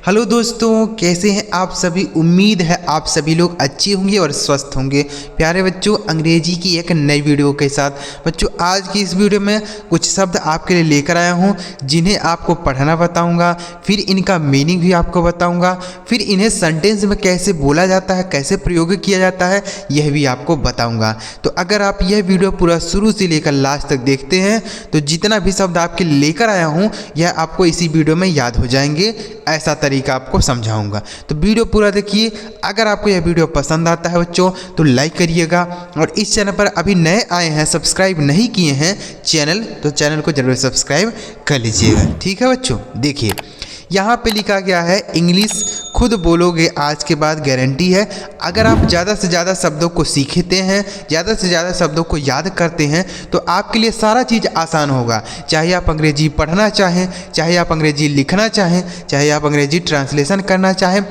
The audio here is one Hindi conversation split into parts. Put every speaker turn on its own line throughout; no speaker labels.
हेलो दोस्तों, कैसे हैं आप सभी। उम्मीद है आप सभी लोग अच्छे होंगे और स्वस्थ होंगे। प्यारे बच्चों, अंग्रेजी की एक नई वीडियो के साथ बच्चों आज की इस वीडियो में कुछ शब्द आपके लिए लेकर आया हूं, जिन्हें आपको पढ़ना बताऊंगा, फिर इनका मीनिंग भी आपको बताऊंगा, फिर इन्हें सेंटेंस में कैसे बोला जाता है, कैसे प्रयोग किया जाता है, यह भी आपको बताऊँगा। तो अगर आप यह वीडियो पूरा शुरू से लेकर लास्ट तक देखते हैं तो जितना भी शब्द आपके लिए लेकर आया हूँ यह आपको इसी वीडियो में याद हो जाएंगे। ऐसा तरीका आपको समझाऊंगा, तो वीडियो पूरा देखिए। अगर आपको यह वीडियो पसंद आता है बच्चों तो लाइक करिएगा, और इस चैनल पर अभी नए आए हैं, सब्सक्राइब नहीं किए हैं चैनल, तो चैनल को जरूर सब्सक्राइब कर लीजिएगा। ठीक है बच्चों, देखिए यहाँ पे लिखा गया है इंग्लिश खुद बोलोगे आज के बाद गारंटी है। अगर आप ज़्यादा से ज़्यादा शब्दों को सीखते हैं, ज़्यादा से ज़्यादा शब्दों को याद करते हैं तो आपके लिए सारा चीज़ आसान होगा। चाहे आप अंग्रेजी पढ़ना चाहें, चाहे आप अंग्रेजी लिखना चाहें, चाहे आप अंग्रेजी ट्रांसलेशन करना चाहें,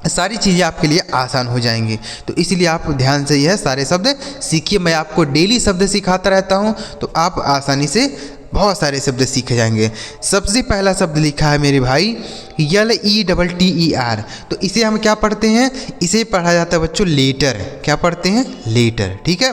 सारी चीज़ें आपके लिए आसान हो जाएंगी। तो इसलिए आप ध्यान से यह सारे शब्द सीखिए। मैं आपको डेली शब्द सिखाता रहता हूँ, तो आप आसानी से बहुत सारे शब्द सीख जाएंगे। सबसे पहला शब्द लिखा है मेरे भाई LETTER। तो इसे हम क्या पढ़ते हैं, इसे पढ़ा जाता है बच्चों लेटर। क्या पढ़ते हैं, लेटर। ठीक है,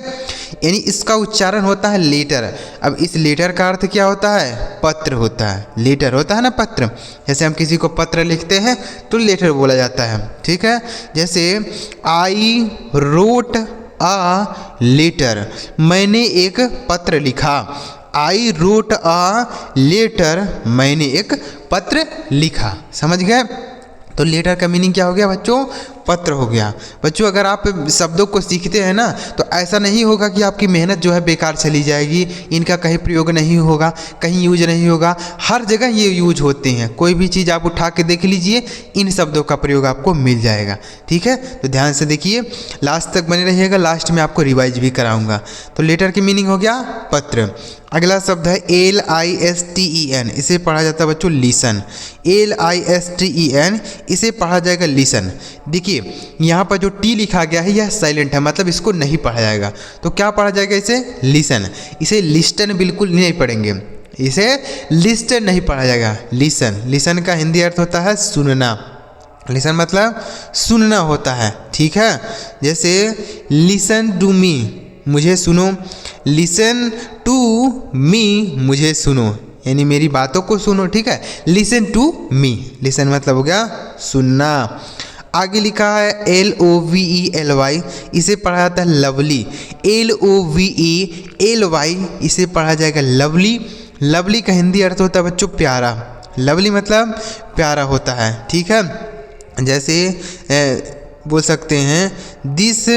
यानी इसका उच्चारण होता है लेटर। अब इस लेटर का अर्थ क्या होता है, पत्र होता है। लेटर होता है ना पत्र, जैसे हम किसी को पत्र लिखते हैं तो लेटर बोला जाता है। ठीक है, जैसे आई रोट अ लेटर, मैंने एक पत्र लिखा। आई रोट अ लेटर, मैंने एक पत्र लिखा। समझ गए। तो लेटर का मीनिंग क्या हो गया बच्चों, पत्र हो गया। बच्चों अगर आप शब्दों को सीखते हैं ना तो ऐसा नहीं होगा कि आपकी मेहनत जो है बेकार चली जाएगी, इनका कहीं प्रयोग नहीं होगा, कहीं यूज नहीं होगा। हर जगह ये यूज होते हैं। कोई भी चीज़ आप उठा के देख लीजिए, इन शब्दों का प्रयोग आपको मिल जाएगा। ठीक है, तो ध्यान से देखिए, लास्ट तक बने रहिएगा, लास्ट में आपको रिवाइज भी कराऊंगा। तो लेटर की मीनिंग हो गया पत्र। अगला शब्द है LISTEN, इसे पढ़ा जाता है बच्चों लिसन। LISTEN, इसे पढ़ा जाएगा लिसन। देखिए यहाँ पर जो टी लिखा गया है यह साइलेंट है, मतलब इसको नहीं पढ़ा जाएगा। तो क्या पढ़ा जाएगा, इसे लिसन। इसे लिस्टन बिल्कुल नहीं पढ़ेंगे, इसे लिस्टन नहीं पढ़ा जाएगा, लिसन। लिसन का हिंदी अर्थ होता है सुनना। लिसन मतलब सुनना होता है। ठीक है, जैसे लिसन टू मी, मुझे सुनो। लिसन टू मी, मुझे सुनो, यानी मेरी बातों को सुनो। ठीक है, लिसन टू मी, लिसन मतलब हो गया सुनना। आगे लिखा है LOVELY, इसे पढ़ा जाता है लवली। LOVELY, इसे पढ़ा जाएगा लवली। लवली का हिंदी अर्थ होता है बच्चों प्यारा। लवली मतलब प्यारा होता है। ठीक है, जैसे बोल सकते हैं दिस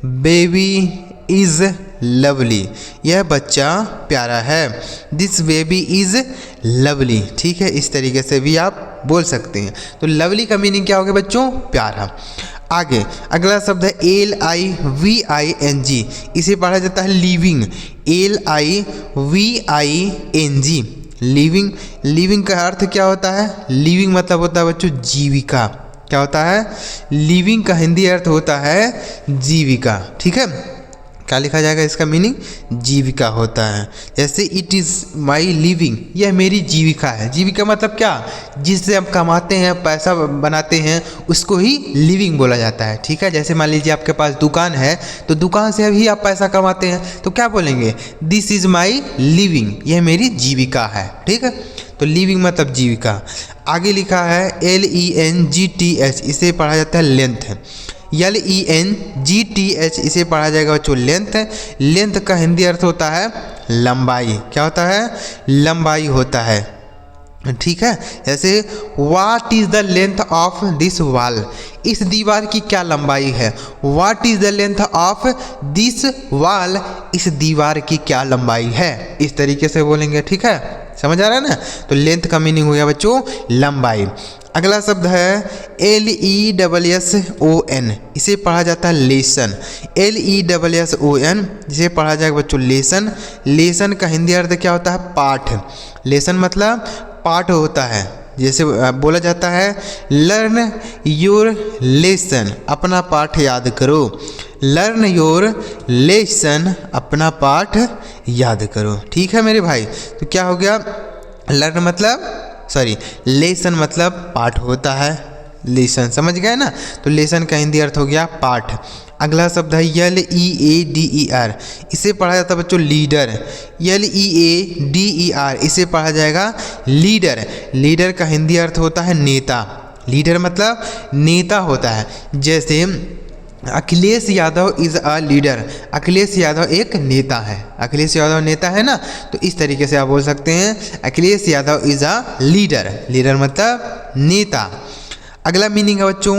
बेबी इज़ लवली, यह बच्चा प्यारा है। This baby is lovely. ठीक है, इस तरीके से भी आप बोल सकते हैं। तो लवली का मीनिंग क्या हो गया बच्चों, प्यारा। आगे अगला शब्द है LIVING, इसे पढ़ा जाता है लिविंग। LIVING, living. लिविंग का अर्थ क्या होता है, लिविंग मतलब होता है बच्चों जीविका। क्या होता है, लिविंग का हिंदी अर्थ होता है जीविका। ठीक है, क्या लिखा जाएगा, इसका मीनिंग जीविका होता है। जैसे इट इज़ माई लिविंग, यह मेरी जीविका है। जीविका मतलब क्या, जिससे हम कमाते हैं, पैसा बनाते हैं, उसको ही लिविंग बोला जाता है। ठीक है, जैसे मान लीजिए आपके पास दुकान है तो दुकान से भी आप पैसा कमाते हैं, तो क्या बोलेंगे, दिस इज़ माई लिविंग, यह मेरी जीविका है। ठीक है, तो लिविंग मतलब जीविका। आगे लिखा है LENGTH, इसे पढ़ा जाता है लेंथ। LENGTH, इसे पढ़ा जाएगा बच्चों लेंथ। लेंथ का हिंदी अर्थ होता है लंबाई। क्या होता है, लंबाई होता है। ठीक है, जैसे what is the length of this wall, इस दीवार की क्या लंबाई है। What is the length of this wall, इस दीवार की क्या लंबाई है, इस तरीके से बोलेंगे। ठीक है, समझ आ रहा है ना। तो लेंथ का मीनिंग हो गया बच्चों लंबाई। अगला शब्द है LESSON, इसे पढ़ा जाता है लेसन। LESSON, इसे पढ़ा जाएगा बच्चों लेसन। लेसन का हिंदी अर्थ क्या होता है, पाठ। लेसन मतलब पाठ होता है। जैसे बोला जाता है लर्न योर लेसन, अपना पाठ याद करो। लर्न योर लेसन, अपना पाठ याद करो। ठीक है मेरे भाई, तो क्या हो गया, लर्न मतलब सॉरी लेसन मतलब पाठ होता है, लेसन समझ गए ना। तो लेसन का हिंदी अर्थ हो गया पाठ। अगला शब्द है LEADER, इसे पढ़ा जाता है बच्चों लीडर। LEADER इसे पढ़ा जाएगा लीडर। लीडर का हिंदी अर्थ होता है नेता। लीडर मतलब नेता होता है। जैसे Akhilesh Yadav is a leader, Akhilesh Yadav एक नेता है। अखिलेश यादव नेता है ना, तो इस तरीके से आप बोल सकते हैं Akhilesh Yadav is a leader. Leader मतलब नेता। अगला मीनिंग है बच्चों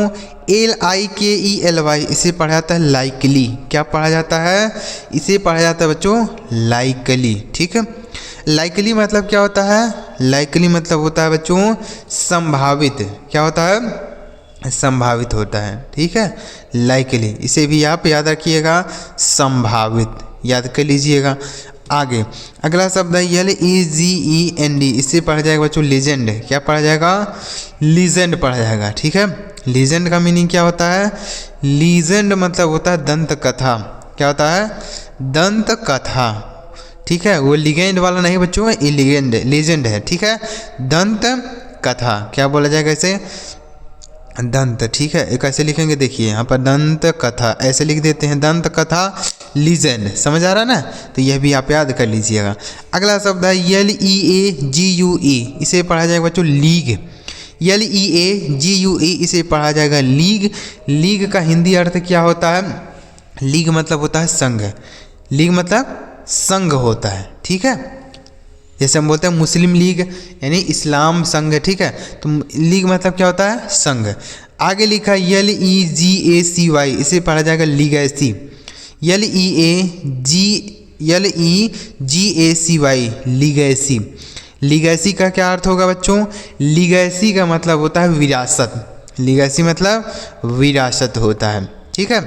LIKELY, इसे पढ़ा जाता है लाइकली। क्या पढ़ा जाता है? इसे पढ़ा जाता है बच्चों लाइकली। ठीक है, लाइकली मतलब क्या होता है? लाइकली मतलब होता है बच्चों संभावित। क्या होता है? संभावित होता है। ठीक है, लाइकली, इसे भी आप याद रखिएगा, संभावित याद कर लीजिएगा। आगे अगला शब्द है LEGEND, इससे पढ़ा जाएगा बच्चों लीजेंड। क्या पढ़ा जाएगा? लीजेंड पढ़ा जाएगा। ठीक है, लीजेंड का मीनिंग क्या होता है? लीजेंड मतलब होता है दंत कथा। क्या होता है? दंत कथा। ठीक है, वो लीगेंड वाला नहीं बच्चों, ये लीगेंड लीजेंड है। ठीक है, दंत कथा क्या बोला जाएगा इसे? दंत। ठीक है, एक ऐसे लिखेंगे, देखिए यहाँ पर दंत कथा ऐसे लिख देते हैं, दंत कथा लीजेंड। समझ आ रहा ना? तो यह भी आप याद कर लीजिएगा। अगला शब्द है LEAGUE, इसे पढ़ा जाएगा बच्चों लीग। LEAGUE इसे पढ़ा जाएगा लीग। लीग का हिंदी अर्थ क्या होता है? लीग मतलब होता है संघ। लीग मतलब संघ होता है। ठीक है, जैसे हम बोलते हैं मुस्लिम लीग यानी इस्लाम संघ। ठीक है, तो लीग मतलब क्या होता है? संघ। आगे लिखा LEGACY, इसे पढ़ा जाएगा लीगैसी। LEGACY लीगैसी। लीगैसी का क्या अर्थ होगा बच्चों? लीगैसी का मतलब होता है विरासत। लीगैसी मतलब विरासत होता है। ठीक है,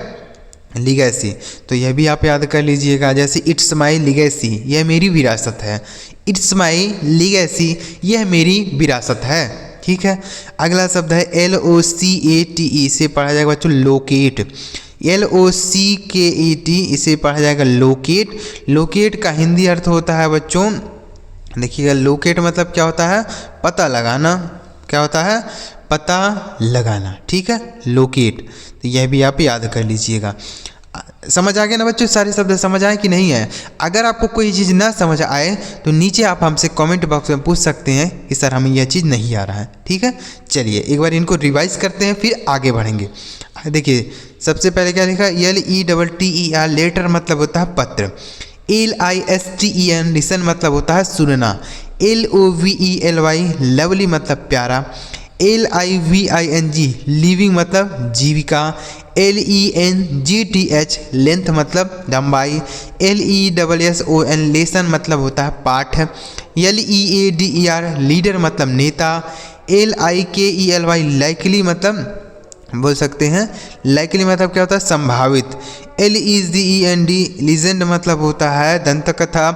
लीगैसी, तो यह भी आप याद कर लीजिएगा। जैसे इट्स माई लीगैसी, यह मेरी विरासत है। इट्स माई लीगैसी, यह मेरी विरासत है। ठीक है, अगला शब्द है LOCATE, इसे पढ़ा जाएगा बच्चों लोकेट। LOCKET इसे पढ़ा जाएगा लोकेट। लोकेट का हिंदी अर्थ होता है बच्चों, देखिएगा, लोकेट मतलब क्या होता है? पता लगाना। क्या होता है? पता लगाना। ठीक है, लोकेट, तो यह भी आप याद कर लीजिएगा। समझ आ गया ना बच्चों? सारे शब्द समझ आए कि नहीं है? अगर आपको कोई चीज़ ना समझ आए तो नीचे आप हमसे कमेंट बॉक्स में पूछ सकते हैं कि सर हमें यह चीज़ नहीं आ रहा है। ठीक है, चलिए एक बार इनको रिवाइज करते हैं, फिर आगे बढ़ेंगे। देखिए सबसे पहले क्या लिखा? LETTER, लेटर मतलब होता है पत्र। LISTEN, लिसन मतलब होता है सुनना। LOVELY, लवली मतलब प्यारा। LIVING, लिविंग मतलब जीविका। LENGTH, लेंथ मतलब लंबाई। LESSON, लेसन मतलब होता है पाठ। LEADER, लीडर मतलब नेता। LIKELY, लाइकली मतलब बोल सकते हैं, लाइकली मतलब क्या होता है? संभावित। LEGEND, लीजेंड मतलब होता है दंत कथा।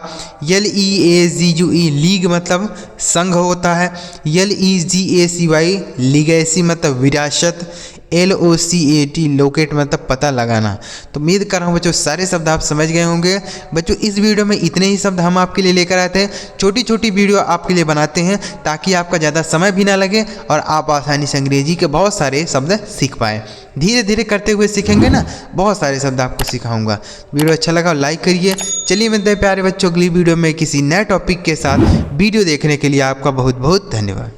LEAGUE, लीग मतलब संघ होता है। LEGACY, लीगैसी मतलब विरासत। LOCAT, लोकेट मतलब पता लगाना। तो उम्मीद कर रहा हूँ बच्चों सारे शब्द आप समझ गए होंगे। बच्चों इस वीडियो में इतने ही शब्द हम आपके लिए लेकर आए थे। छोटी छोटी वीडियो आपके लिए बनाते हैं ताकि आपका ज़्यादा समय भी ना लगे और आप आसानी से अंग्रेजी के बहुत सारे शब्द सीख पाएँ। धीरे धीरे करते हुए सीखेंगे ना, बहुत सारे शब्द आपको सिखाऊंगा। वीडियो अच्छा लगा लाइक करिए। चलिए मिलते हैं प्यारे बच्चों अगली वीडियो में किसी नए टॉपिक के साथ। वीडियो देखने के लिए आपका बहुत बहुत धन्यवाद।